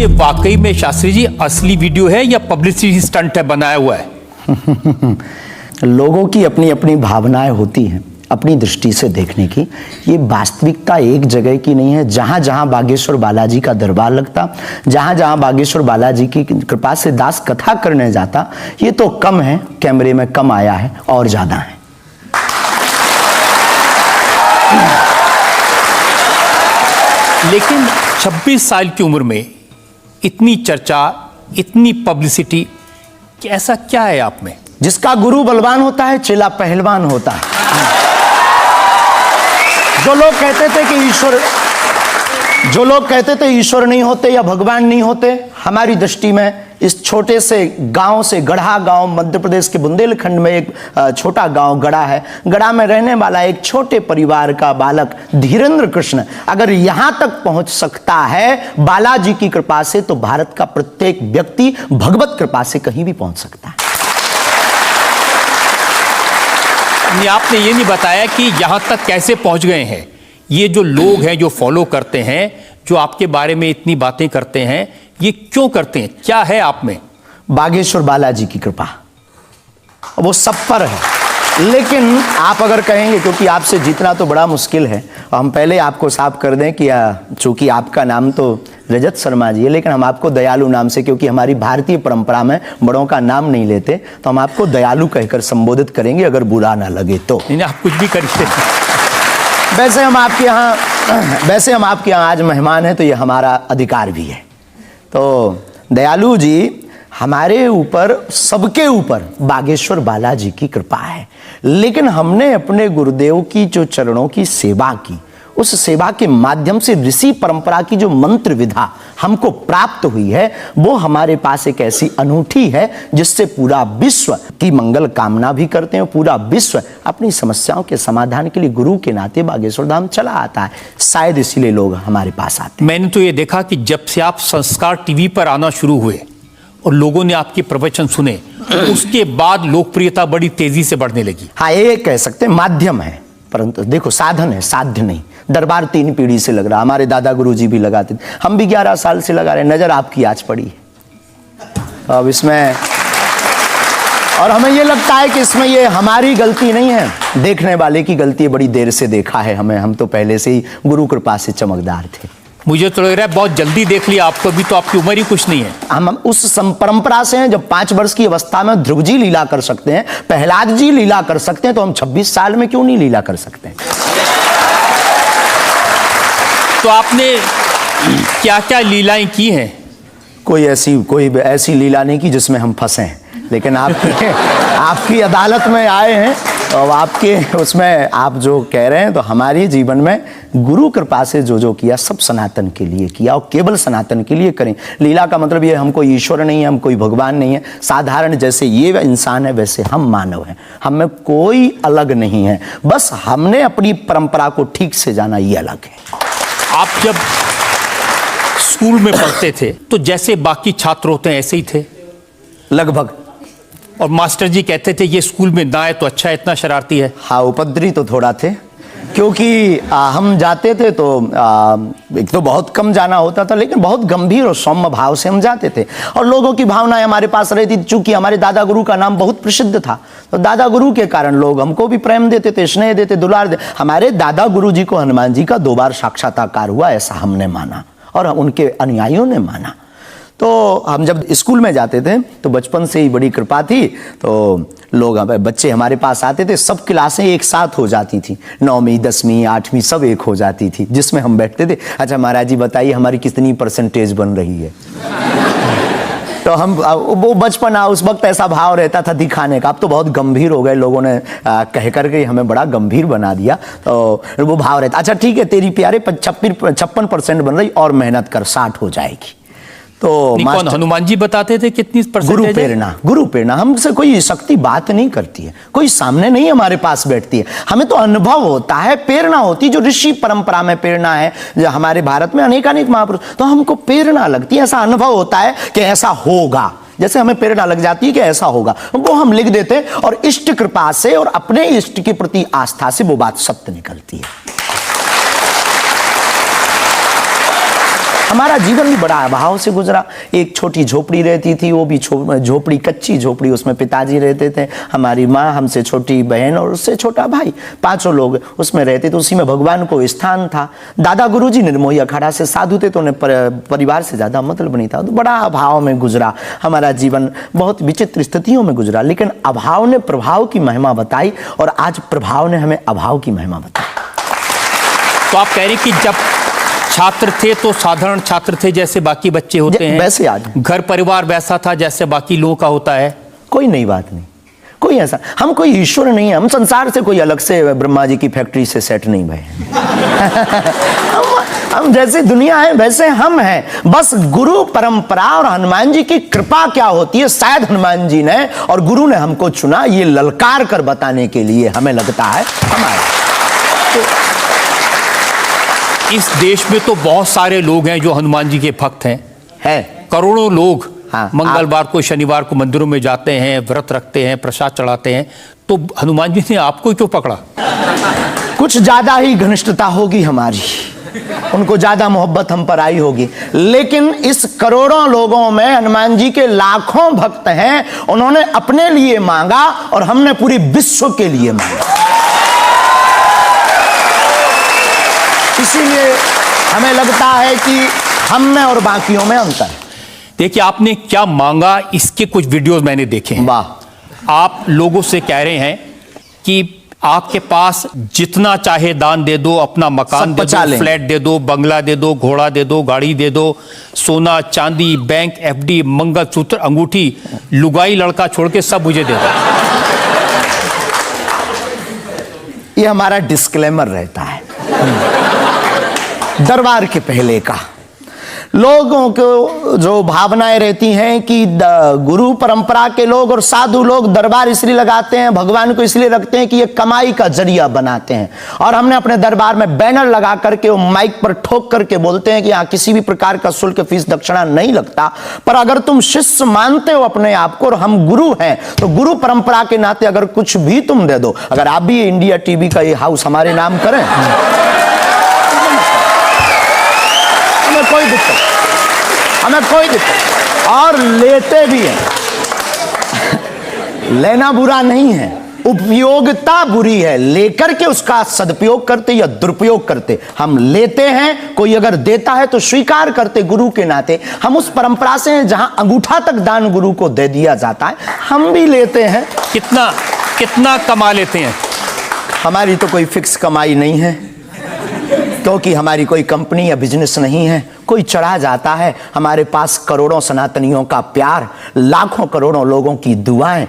ये वाकई में शास्त्री जी असली वीडियो है या पब्लिसिटी स्टंट है, बनाया हुआ है? लोगों की अपनी अपनी भावनाएं होती हैं, अपनी दृष्टि से देखने की। ये वास्तविकता एक जगह की नहीं है। जहां जहां बागेश्वर बालाजी का दरबार लगता, जहां जहां बागेश्वर बालाजी की कृपा से दास कथा करने जाता, ये तो कम है, कैमरे में कम आया है, और ज्यादा है। लेकिन 26 साल की उम्र में इतनी चर्चा, इतनी पब्लिसिटी, ऐसा क्या है आप में? जिसका गुरु बलवान होता है, चेला पहलवान होता है। जो लोग कहते थे ईश्वर नहीं होते या भगवान नहीं होते, हमारी दृष्टि में इस छोटे से गांव से, गढ़ा गांव मध्य प्रदेश के बुंदेलखंड में एक छोटा गांव गढ़ा है, गढ़ा में रहने वाला एक छोटे परिवार का बालक धीरेन्द्र कृष्ण अगर यहां तक पहुंच सकता है बालाजी की कृपा से, तो भारत का प्रत्येक व्यक्ति भगवत कृपा से कहीं भी पहुंच सकता है। आपने ये नहीं बताया कि यहां तक कैसे पहुंच गए हैं। ये जो लोग हैं, जो फॉलो करते हैं, जो आपके बारे में इतनी बातें करते हैं, ये क्यों करते हैं? क्या है आप में? बागेश्वर बालाजी की कृपा, वो सब पर है। लेकिन आप अगर कहेंगे, क्योंकि आपसे जीतना तो बड़ा मुश्किल है, हम पहले आपको साफ कर दें कि चूंकि आपका नाम तो रजत शर्मा जी है, लेकिन हम आपको दयालु नाम से, क्योंकि हमारी भारतीय परंपरा में बड़ों का नाम नहीं लेते, तो हम आपको दयालु कहकर संबोधित करेंगे, अगर बुरा ना लगे तो। नहीं, आप कुछ भी करिए। वैसे हम आपके यहाँ आज मेहमान हैं, तो ये हमारा अधिकार भी है। तो दयालु जी, हमारे ऊपर, सबके ऊपर बागेश्वर बालाजी की कृपा है, लेकिन हमने अपने गुरुदेव की जो चरणों की सेवा की, उस सेवा के माध्यम से ऋषि परंपरा की जो मंत्र विधा हमको प्राप्त हुई है, वो हमारे पास एक ऐसी अनूठी है जिससे पूरा विश्व की मंगल कामना भी करते हैं। पूरा विश्व अपनी समस्याओं के समाधान के लिए गुरु के नाते बागेश्वर धाम चला आता है। शायद इसीलिए लोग हमारे पास आते हैं। मैंने तो ये देखा कि जब से आप संस्कार टीवी पर आना शुरू हुए और लोगों ने आपके प्रवचन सुने, उसके बाद लोकप्रियता बड़ी तेजी से बढ़ने लगी। हाँ, ये कह सकते हैं माध्यम है, परंतु देखो साधन है, साध्य नहीं। दरबार 3 पीढ़ी से लग रहा, हमारे दादा गुरुजी भी लगाते थे, हम भी 11 साल से लगा रहे। नजर आपकी आज पड़ी है अब इसमें, और हमें ये लगता है कि इसमें ये हमारी गलती नहीं है, देखने वाले की गलती है। बड़ी देर से देखा है हमें, हम तो पहले से ही गुरु कृपा से चमकदार थे। मुझे तो लग रहा है बहुत जल्दी देख लिया आपको, भी तो आपकी उम्र ही कुछ नहीं है। हम उस परंपरा से हैं, जब 5 वर्ष की अवस्था में ध्रुव जी लीला कर सकते हैं, प्रहलाद जी लीला कर सकते हैं, तो हम 26 साल में क्यों नहीं लीला कर सकते हैं? तो आपने क्या क्या लीलाएं की हैं? कोई ऐसी लीला नहीं की जिसमें हम फंसे, लेकिन आपकी अदालत में आए हैं, और आपके उसमें आप जो कह रहे हैं, तो हमारे जीवन में गुरु कृपा से जो किया, सब सनातन के लिए किया, और केवल सनातन के लिए करें। लीला का मतलब ये, हम कोई ईश्वर नहीं है, हम कोई भगवान नहीं है, साधारण जैसे ये इंसान है वैसे हम मानव हैं, हम में कोई अलग नहीं है, बस हमने अपनी परंपरा को ठीक से जाना, ये अलग है। आप जब स्कूल में पढ़ते थे तो जैसे बाकी छात्र होते हैं ऐसे ही थे लगभग, और मास्टर जी कहते थे ये स्कूल में ना आए तो अच्छा, इतना शरारती है? हाँ, उपद्रवी तो थोड़ा थे, क्योंकि हम जाते थे तो एक तो बहुत कम जाना होता था, लेकिन बहुत गंभीर और सौम्य भाव से हम जाते थे, और लोगों की भावनाएं हमारे पास रहती थी। चूंकि हमारे दादा गुरु का नाम बहुत प्रसिद्ध था, तो दादा गुरु के कारण लोग हमको भी प्रेम देते थे, स्नेह देते, दुलार देते। हमारे दादा गुरु जी को हनुमान जी का 2 बार साक्षात्कार हुआ, ऐसा हमने माना, और उनके अनुयायियों ने माना। तो हम जब स्कूल में जाते थे, तो बचपन से ही बड़ी कृपा थी, तो लोग बच्चे हमारे पास आते थे, सब क्लासें एक साथ हो जाती थी, 9वीं 10वीं 8वीं सब एक हो जाती थी, जिसमें हम बैठते थे। अच्छा महाराज जी बताइए हमारी कितनी परसेंटेज बन रही है? तो हम, वो बचपना, उस वक्त ऐसा भाव रहता था दिखाने का। अब तो बहुत गंभीर हो गए, लोगों ने कह करके हमें बड़ा गंभीर बना दिया, तो वो भाव रहता, अच्छा ठीक है तेरी प्यारे 56% बन रही, और मेहनत कर 60 हो जाएगी। तो कौन, हनुमान जी बताते थे कितनी परसेंटेज? गुरु प्रेरणा हमसे कोई शक्ति बात नहीं करती है, कोई सामने नहीं हमारे पास बैठती है, हमें तो अनुभव होता है, प्रेरणा होती है, जो ऋषि परंपरा में प्रेरणा है। जो हमारे भारत में अनेकानेक महापुरुष, तो हमको प्रेरणा लगती है, ऐसा अनुभव होता है कि ऐसा होगा, जैसे हमें प्रेरणा लग जाती है कि ऐसा होगा, वो हम लिख देते हैं, और इष्ट कृपा से और अपने इष्ट के प्रति आस्था से वो बात सत्य निकलती है। हमारा जीवन भी बड़ा अभाव से गुजरा। एक छोटी झोपड़ी रहती थी, वो भी झोपड़ी, कच्ची झोपड़ी, उसमें पिताजी रहते थे, हमारी माँ, हमसे छोटी बहन और उससे छोटा भाई, 5 लोग उसमें रहते थे। उसी में भगवान को स्थान था। दादा गुरुजी निर्मोही अखाड़ा से साधु थे, तो उन्हें परिवार से ज्यादा मतलब नहीं था। तो बड़ा अभाव में गुजरा हमारा जीवन, बहुत विचित्र स्थितियों में गुजरा। लेकिन अभाव ने प्रभाव की महिमा बताई और आज प्रभाव ने हमें अभाव की महिमा बताई। तो आप कह रहे हैं कि जब छात्र थे तो साधारण छात्र थे जैसे बाकी बच्चे होते हैं, वैसे आज घर परिवार वैसा था जैसे बाकी लोगों का होता है। कोई नई बात नहीं, कोई ऐसा, हम कोई ईश्वर नहीं है, हम संसार से कोई अलग से ब्रह्मा जी की फैक्ट्री से सेट नहीं भए। हम जैसे दुनिया है वैसे हम हैं। बस गुरु परंपरा और हनुमान जी की कृपा क्या होती है, शायद हनुमान जी ने और गुरु ने हमको चुना ये ललकार कर बताने के लिए, हमें लगता है हमारा। इस देश में तो बहुत सारे लोग हैं जो हनुमान जी के भक्त हैं, करोड़ों लोग। हाँ, मंगलवार को, शनिवार को मंदिरों में जाते हैं, व्रत रखते हैं, प्रसाद चढ़ाते हैं। तो हनुमान जी ने आपको क्यों पकड़ा? कुछ ज्यादा ही घनिष्ठता होगी हमारी, उनको ज्यादा मोहब्बत हम पर आई होगी। लेकिन इस करोड़ों लोगों में हनुमान जी के लाखों भक्त हैं, उन्होंने अपने लिए मांगा और हमने पूरी विश्व के लिए मांगा। इसीलिए हमें लगता है कि हम में और बाकियों में अंतर है। देखिए, आपने क्या मांगा, इसके कुछ वीडियोस मैंने देखे हैं। वाह। आप लोगों से कह रहे हैं कि आपके पास जितना चाहे दान दे दो, अपना मकान दे दो, फ्लैट दे दो, बंगला दे दो, घोड़ा दे दो, गाड़ी दे दो, सोना चांदी, बैंक, एफडी, मंगलसूत्र, अंगूठी, लुगाई लड़का छोड़ के सब मुझे दे दो। ये हमारा डिस्क्लेमर रहता है दरबार के पहले का। लोगों को जो भावनाएं रहती हैं कि गुरु परंपरा के लोग और साधु लोग दरबार इसलिए लगाते हैं, भगवान को इसलिए रखते हैं कि ये कमाई का जरिया बनाते हैं। और हमने अपने दरबार में बैनर लगा करके, वो माइक पर ठोक करके बोलते हैं कि यहाँ किसी भी प्रकार का शुल्क, फीस, दक्षिणा नहीं लगता। पर अगर तुम शिष्य मानते हो अपने आप को और हम गुरु हैं, तो गुरु परंपरा के नाते अगर कुछ भी तुम दे दो, अगर आप भी इंडिया टीवी का ये हाउस हमारे नाम करें, हमें कोई दिक्कत, और लेते भी हैं। लेना बुरा नहीं है, उपयोगिता बुरी है। लेकर के उसका सदुपयोग करते या दुरुपयोग करते, हम लेते हैं। कोई अगर देता है तो स्वीकार करते गुरु के नाते। हम उस परंपरा से हैं जहां अंगूठा तक दान गुरु को दे दिया जाता है, हम भी लेते हैं। कितना कमा लेते हैं? हमारी तो कोई फिक्स कमाई नहीं है, क्योंकि हमारी कोई कंपनी या बिजनेस नहीं है। कोई चढ़ा जाता है, हमारे पास करोड़ों सनातनियों का प्यार, लाखों करोड़ों लोगों की दुआएं,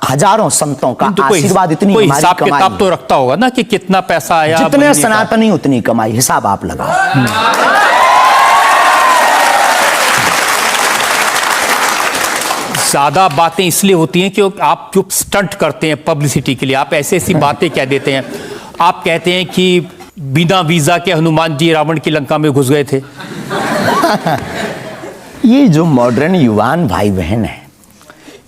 हजारों संतों का आशीर्वाद, इतनी हमारी हिसाब कमाई। किताब तो रखता होगा ना कि कितना पैसा आया, जितने सनातनी उतनी कमाई, हिसाब आप लगाओ। ज्यादा बातें इसलिए होती हैं कि आप जो स्टंट करते हैं पब्लिसिटी के लिए, आप ऐसी ऐसी बातें कह देते हैं। आप कहते हैं कि बिना वीजा के हनुमान जी रावण की लंका में घुस गए थे। ये जो मॉडर्न युवान भाई बहन है,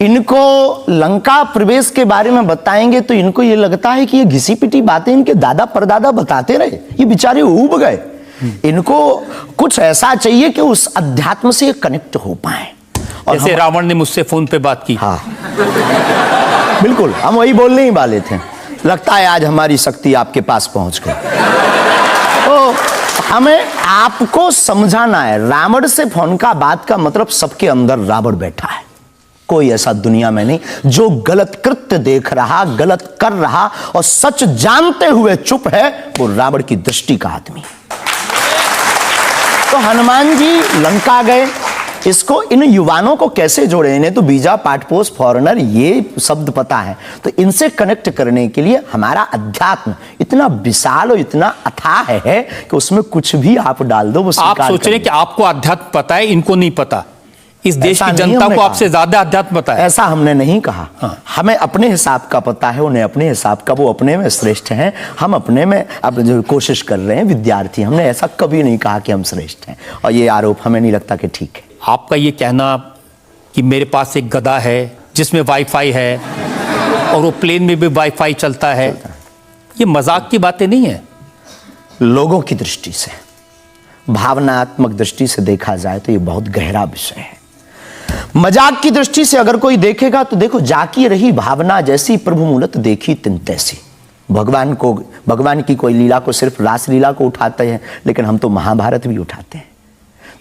इनको लंका प्रवेश के बारे में बताएंगे तो इनको ये लगता है कि ये घिसी पिटी बातें इनके दादा परदादा बताते रहे, ये बेचारे ऊब गए। इनको कुछ ऐसा चाहिए कि उस अध्यात्म से कनेक्ट हो पाए। और जैसे रावण ने मुझसे फोन पे बात की। हाँ बिल्कुल, हम वही बोलने ही वाले थे। लगता है आज हमारी शक्ति आपके पास पहुंच गई। तो हमें आपको समझाना है, रावण से फोन का बात का मतलब सबके अंदर रावण बैठा है। कोई ऐसा दुनिया में नहीं जो गलत कृत्य देख रहा, गलत कर रहा और सच जानते हुए चुप है, वो रावण की दृष्टि का आदमी। तो हनुमान जी लंका गए, इसको इन युवानों को कैसे जोड़े? इन्हें तो वीजा, पासपोर्ट, फॉरेनर ये शब्द पता है। तो इनसे कनेक्ट करने के लिए हमारा अध्यात्म इतना विशाल और इतना अथाह है कि उसमें कुछ भी आप डाल दो, वो आप सोच रहे हैं कि आपको अध्यात्म पता है, इनको नहीं पता। इस देश की जनता को आपसे ज्यादा अध्यात्म पता है। ऐसा हमने नहीं कहा। हाँ। हमें अपने हिसाब का पता है, उन्हें अपने हिसाब का। वो अपने में श्रेष्ठ हैं, हम अपने में अब जो कोशिश कर रहे हैं विद्यार्थी। हमने ऐसा कभी नहीं कहा कि हम श्रेष्ठ हैं, और ये आरोप हमें नहीं लगता कि ठीक है। आपका ये कहना कि मेरे पास एक गधा है जिसमें वाईफाई है और वो प्लेन में भी वाईफाई चलता है, ये मजाक की बातें नहीं है। लोगों की दृष्टि से भावनात्मक दृष्टि से देखा जाए तो ये बहुत गहरा विषय है। मजाक की दृष्टि से अगर कोई देखेगा तो देखो, जाकी रही भावना जैसी प्रभु मूलत देखी तिन तैसी। भगवान की कोई लीला को सिर्फ रास लीला को उठाते हैं, लेकिन हम तो महाभारत भी उठाते हैं।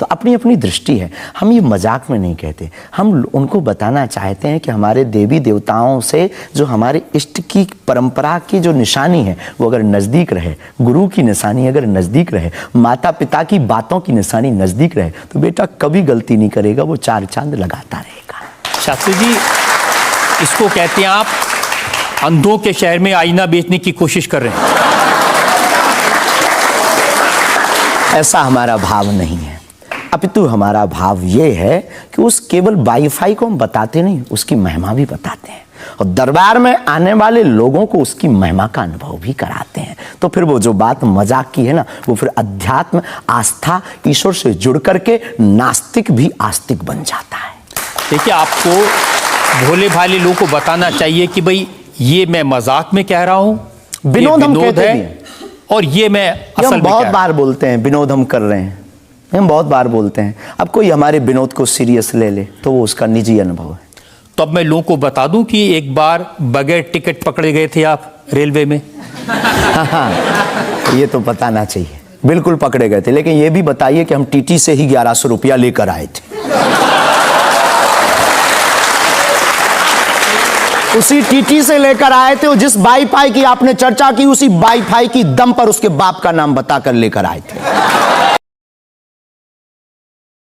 तो अपनी अपनी दृष्टि है, हम ये मजाक में नहीं कहते, हम उनको बताना चाहते हैं कि हमारे देवी देवताओं से जो हमारे इष्ट की परंपरा की जो निशानी है वो अगर नज़दीक रहे, गुरु की निशानी अगर नज़दीक रहे, माता पिता की बातों की निशानी नज़दीक रहे, तो बेटा कभी गलती नहीं करेगा, वो चार चांद लगाता रहेगा। शास्त्री जी, इसको कहते हैं आप अंधों के शहर में आईना बेचने की कोशिश कर रहे हैं। ऐसा हमारा भाव नहीं है, अपितु हमारा भाव ये है कि उस केवल वाईफाई को हम बताते नहीं, उसकी महिमा भी बताते हैं और दरबार में आने वाले लोगों को उसकी महिमा का अनुभव भी कराते हैं। तो फिर वो जो बात मजाक की है ना, वो फिर अध्यात्म, आस्था, ईश्वर से जुड़ करके नास्तिक भी आस्तिक बन जाता है। देखिए, आपको भोले भाले लोगों को बताना चाहिए कि भाई ये मैं मजाक में कह रहा हूं, विनोद हम कहते है, हैं, और ये मैं असल हम में बहुत कह बार बोलते हैं विनोद हम कर रहे हैं, हम बहुत बार बोलते हैं। अब कोई हमारे विनोद को सीरियस ले ले तो वो उसका निजी अनुभव है। तो अब मैं लोगों को बता दूं कि एक बार बगैर टिकट पकड़े गए थे आप रेलवे में। हाँ, ये तो बताना चाहिए, बिल्कुल पकड़े गए थे, लेकिन ये भी बताइए कि हम टीटी से ही 1100 रुपया लेकर आए थे। उसी टीटी से लेकर आए थे, जिस वाईफाई की आपने चर्चा की, उसी वाईफाई की दम पर उसके बाप का नाम बताकर लेकर आए थे।